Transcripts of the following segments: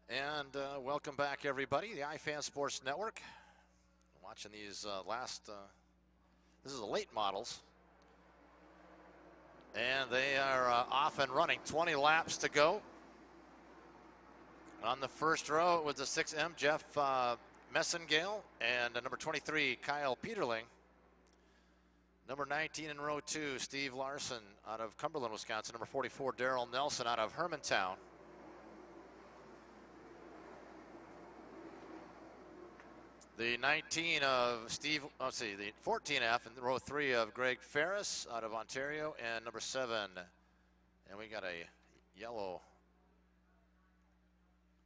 And welcome back, everybody. The iFan Sports Network. Watching these this is the late models. And they are off and running. 20 laps to go. On the first row, it was the 6M, Jeff Messengale, and number 23, Kyle Peterling. Number 19 in row 2, Steve Larson out of Cumberland, Wisconsin. Number 44, Darrell Nelson out of Hermantown. The 19 of the 14F in row 3 of Greg Ferris out of Ontario, and number 7. And we got a yellow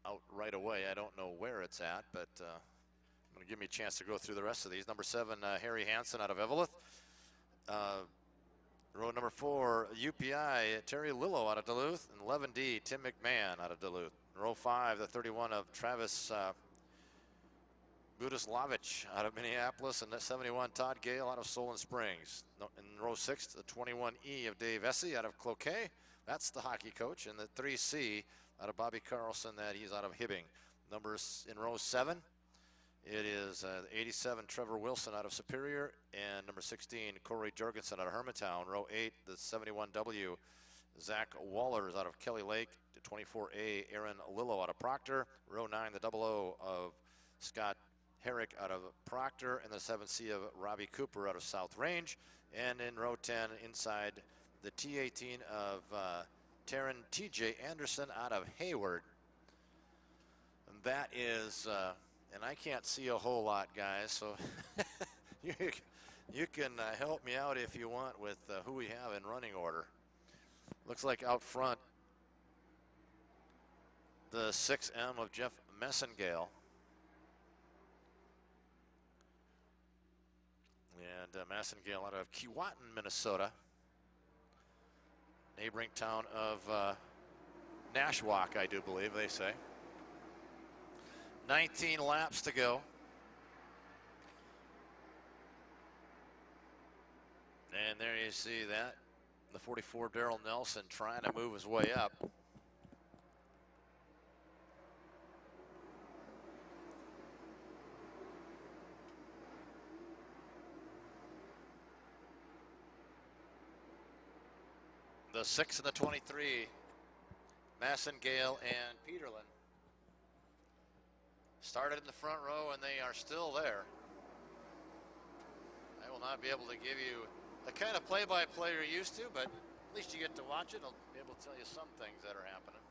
out right away. I don't know where it's at, but I'm going to give me a chance to go through the rest of these. Number 7, Harry Hansen out of Eveleth. Row number 4, UPI, Terry Lillo out of Duluth, and 11D, Tim McMahon out of Duluth. Row 5, the 31 of Travis Budislavich out of Minneapolis, and the 71, Todd Gale out of Solon Springs. In row 6, the 21E of Dave Essie out of Cloquet. That's the hockey coach. And the 3C out of Bobby Carlson, that he's out of Hibbing. Numbers in row 7, it is 87, Trevor Wilson out of Superior, and number 16, Corey Jorgensen out of Hermantown. Row 8, the 71W, Zach Wallers out of Kelly Lake. The 24A, Aaron Lillo out of Proctor. Row 9, the 00 of Scott Herrick out of Proctor, and the 7C of Robbie Cooper out of South Range. And in row 10, inside, the T18 of Taryn TJ Anderson out of Hayward. And that is, and I can't see a whole lot, guys, so you can help me out if you want with who we have in running order. Looks like out front, the 6M of Jeff Messengale. And Messengale out of Keewatin, Minnesota. Neighboring town of Nashwauk, I do believe they say. 19 laps to go. And there you see that. The 44, Darrell Nelson, trying to move his way up. The 6 and the 23, Messengale and Peterlin, started in the front row, and they are still there. I will not be able to give you the kind of play-by-play you're used to, but at least you get to watch it. I'll be able to tell you some things that are happening.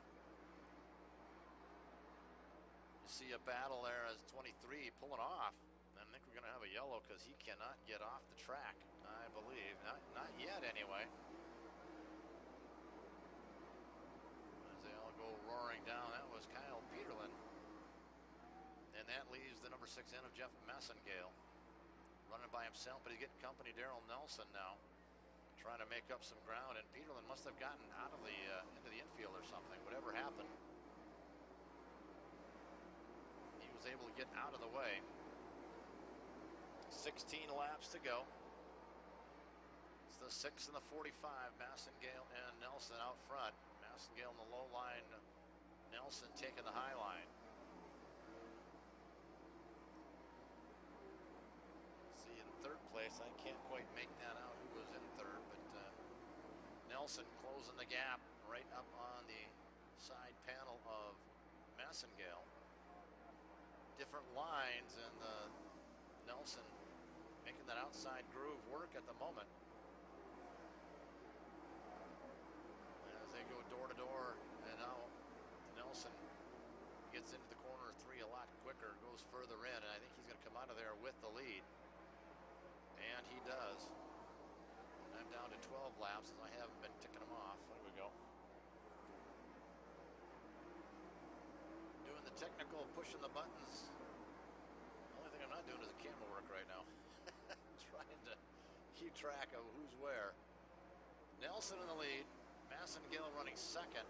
You see a battle there as 23 pulling off. I think we're going to have a yellow because he cannot get off the track, I believe. Not yet, anyway. They all go roaring down. That was Kyle Peterlin. And that leaves the number 6N of Jeff Messengale running by himself, but he's getting company Darrell Nelson now, trying to make up some ground. And Peterlin must have gotten out of the into the infield or something. Whatever happened, he was able to get out of the way. 16 laps to go. It's the 6 and the 45, Messengale and Nelson out front. Messengale in the low line, Nelson taking the high line. See, in third place, I can't quite make that out who was in third, but Nelson closing the gap right up on the side panel of Messengale. Different lines, and Nelson making that outside groove work at the moment. As they go door to door, and now Nelson gets into the corner 3 a lot quicker, goes further in, and I think he's going to come out of there with the lead. And he does. And I'm down to 12 laps, as I haven't been ticking them off. There we go. Doing the technical, pushing the buttons. The only thing I'm not doing is the camera work right now. Trying to keep track of who's where. Nelson in the lead. Messengale running second.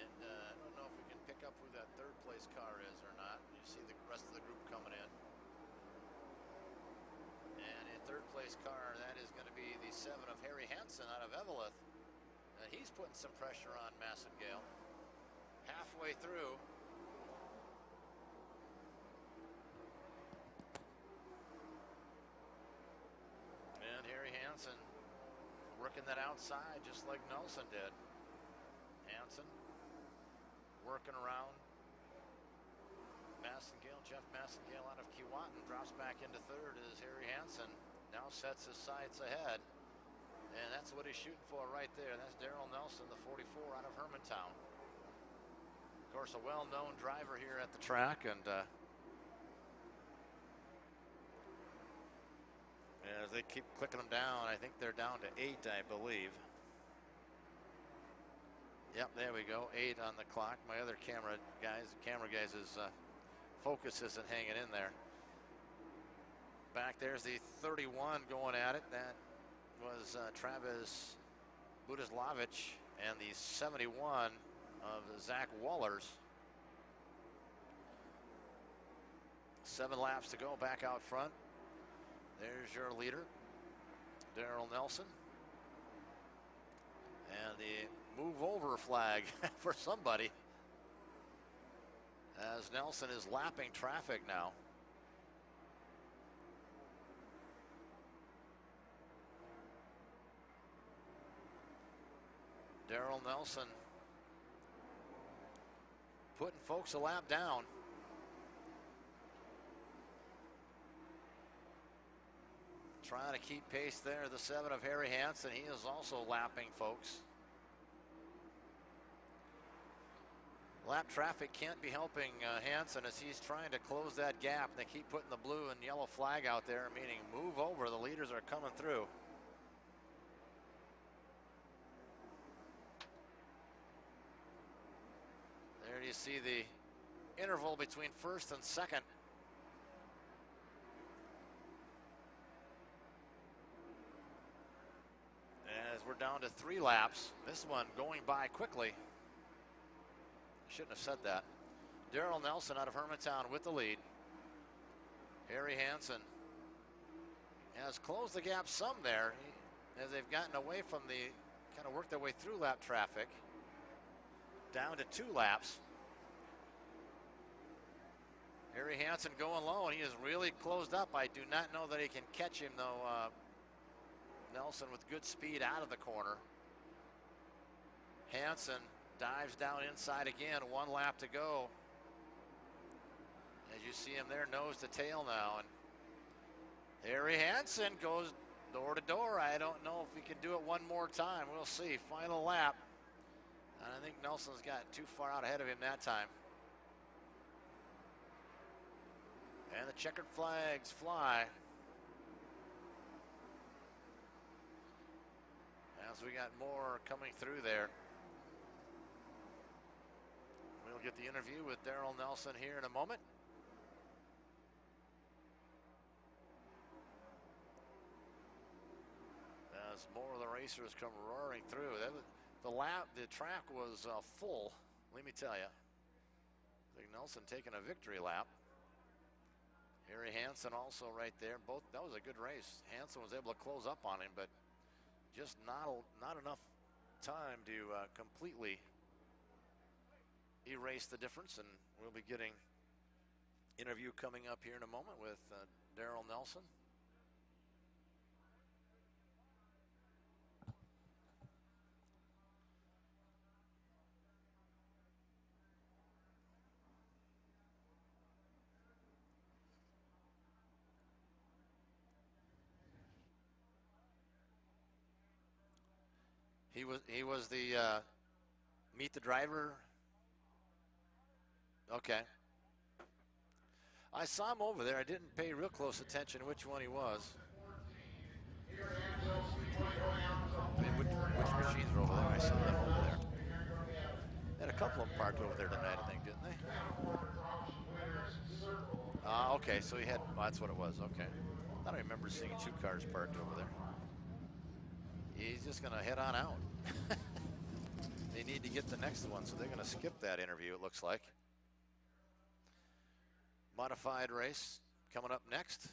And I don't know if we can pick up who that third place car is or not. You see the rest of the group coming in. And in third place car, that is going to be the 7 of Harry Hansen out of Eveleth. And he's putting some pressure on Messengale. Half halfway through. And Harry Hansen working that outside just like Nelson did. Hansen working around Massengale. Jeff Massengale out of Keewatin drops back into third as Harry Hansen now sets his sights ahead. And that's what he's shooting for right there. That's Darrell Nelson, the 44 out of Hermantown. Of course, a well-known driver here at the track, and as they keep clicking them down, I think they're down to 8, I believe. Yep, there we go, 8 on the clock. My other camera guys' focus isn't hanging in there. Back there's the 31 going at it. That was Travis Budislavich, and the 71 of Zach Wallers. 7 laps to go back out front. There's your leader, Darrell Nelson. And the move over flag for somebody, as Nelson is lapping traffic now. Darrell Nelson putting folks a lap down. Trying to keep pace there. The 7 of Harry Hansen, he is also lapping folks. Lap traffic can't be helping Hansen as he's trying to close that gap. They keep putting the blue and yellow flag out there, meaning move over. The leaders are coming through. There you see the interval between first and second. As we're down to 3 laps, this one going by quickly. Shouldn't have said that. Darrell Nelson out of Hermantown with the lead. Harry Hansen has closed the gap some there as they've gotten away from the, kind of worked their way through lap traffic. Down to 2 laps. Harry Hansen going low, and he is really closed up. I do not know that he can catch him, though. Nelson with good speed out of the corner. Hansen dives down inside again. 1 lap to go. As you see him there, nose to tail now. And Harry Hansen goes door to door. I don't know if he can do it one more time. We'll see. Final lap. And I think Nelson's got too far out ahead of him that time. And the checkered flags fly. As we got more coming through there. We'll get the interview with Darrell Nelson here in a moment. As more of the racers come roaring through. The track was full, let me tell you. I think Nelson taking a victory lap. Harry Hansen also right there. That was a good race. Hansen was able to close up on him, but just not enough time to completely erase the difference. And we'll be getting interview coming up here in a moment with Darrell Nelson. He was the meet the driver. Okay. I saw him over there. I didn't pay real close attention to which one he was. I mean, which machines were over there? I saw them over there. They had a couple of them parked over there tonight, I think, didn't they? Okay, so he had, well, that's what it was, okay. I don't remember seeing 2 cars parked over there. He's just going to head on out. They need to get the next one, so they're going to skip that interview, it looks like. Modified race coming up next.